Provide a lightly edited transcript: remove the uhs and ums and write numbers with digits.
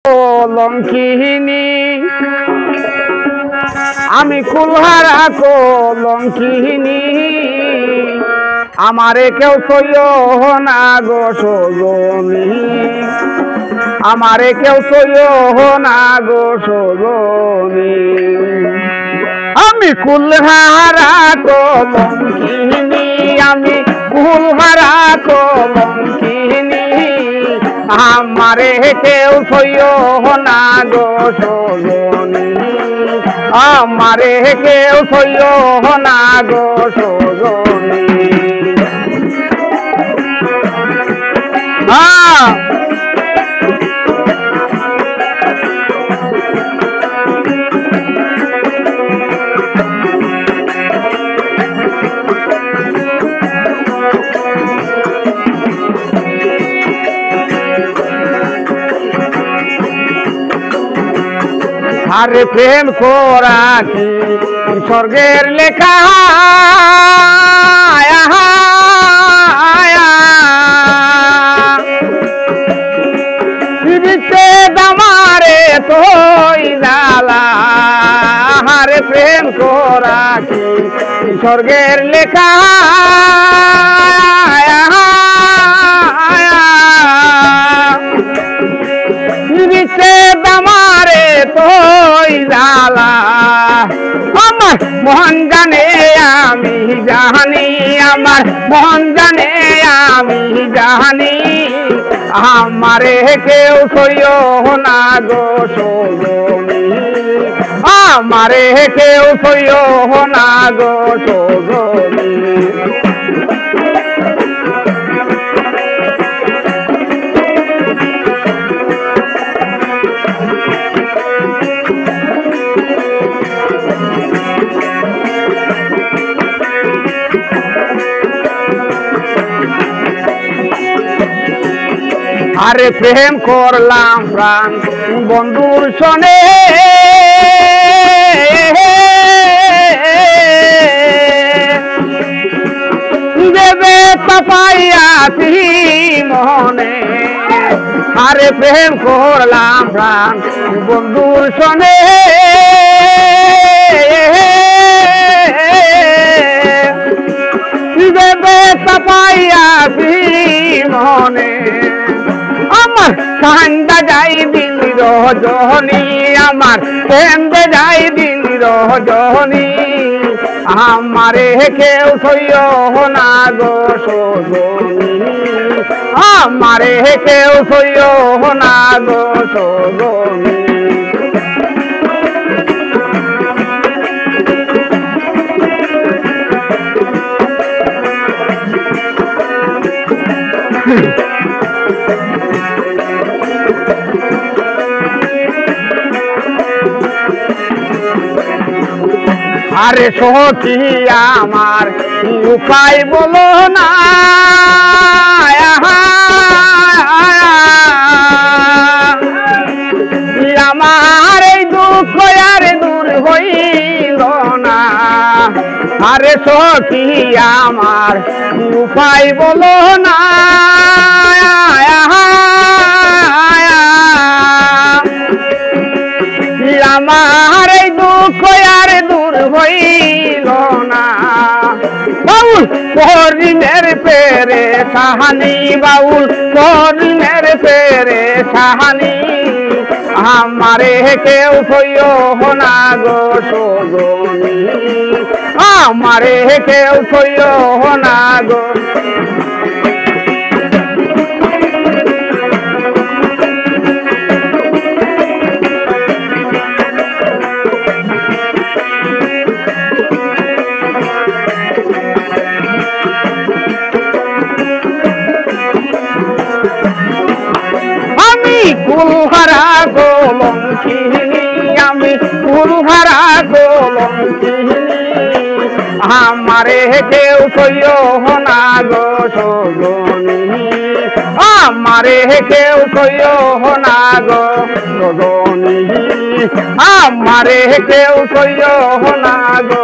কলঙ্কিনী আমি কুলহারা কলঙ্কিনী আমারে কেউ সইও না গো সজনী আমারে কেউ সইও না গো সজনী আমি কুলহারা কলঙ্কিনী আমি কুলহারা কলঙ্কিনী আমারে কেউ সইও না গো সজনী আমারে কেউ সইও না গো সজনী আরে প্রেম করা কি স্বর্গের লেখা পৃথিবীতে দামারে তোই জালা আরে প্রেম করা কি স্বর্গের লেখা পৃথিবীতে দামারে তোই জালা আমার মন জানে আমি জানি আমার মন জানে আমি জানি আমারে কেউ সইও না গো সজনী আমারে কেউ সইও না গো সজনী আরে প্রেম করলাম প্রাণ বন্ধুর সনে দেবে পাপাইয়াছি মনে আরে প্রেম করলাম প্রাণ বন্ধুর সনে দেবে পাপাইয়াছি মনে আমার কান্দা যাই দিন রজনী আমার কেন্দে যাই দিন রজনী আমারে কেউ সইও না গো সজনী আমারে কেউ সইও না গো সজনী আরে সখী আমার উপায় বলো না আমার এই দুঃখ আর দূর হইল না আরে সখী আমার উপায় বলো না আমার এই দুঃখ আর দূর হইল না বাউল করিমের পেরে সাহানি বাউল করিমের পেরে সাহানি আমারে কেউ সইও না গো সজনী আমারে কেউ সইও না গো কুলহারা কলঙ্কিনী আমি কুলহারা কলঙ্কিনী আমারে কেউ সইও না গো সজনী আমারে কেউ সইও না গো সজনী আমারে কেউ সইও না গো